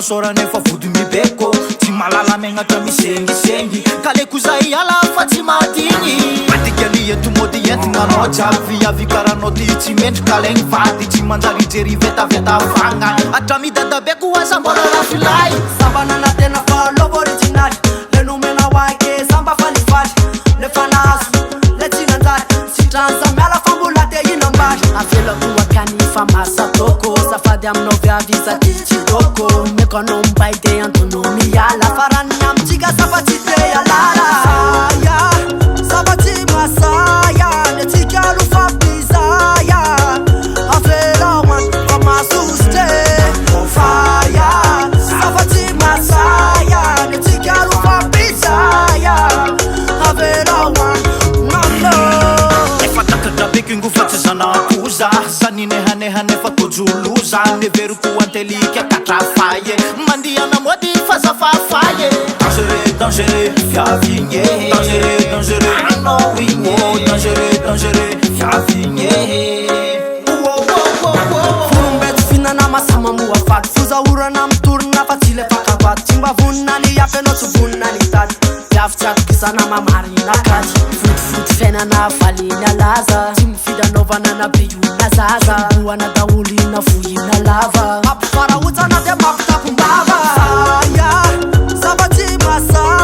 soranefa vody mibeko tsy malala megnatra misengisengy kaleko zay ala fa tsy madigny adikalia tomody entinanao jiavy avy karanao ty tsy mendry kalegny vady tsy manjary jery vetaveta fagna atramidadabeko azambola rafilay sambanana tena fa lovo originaly le nomena waike samba falifaly le fanazo le tsinanjary sitranza miala fambola te inambary avelako akany fa masatoko safady aminao viavisa tichidoko mekono mbaide antono miala farany amitsika safatsy te alala saya safatsy masaya le tsika lofapizaya avelaman fa masuste faya safatsy masaya le tsika lofapizaya avelaman mamlo efa takadabeko ingofatsy zanakoza zaninehanehanefa tojoloza neveriko anteliky akatrafaye mandiana mody fazafafaye dangereux dangereux fiavigné dangereux dangereux anao igné dangereux dangereux fiavigné furumbetsy fihinana masama moafaty fozaorana mitorona fa tsy le fakavaty tsy mba voninany afy anao tsy voninany tady viavitsy atokisana mamarina kady fotifoty fiainana valiny alaza tsy mifidy anaovana na beona zaza boana daolina vohina lava mampifarahotsana de mampitapombava saya safatsy masa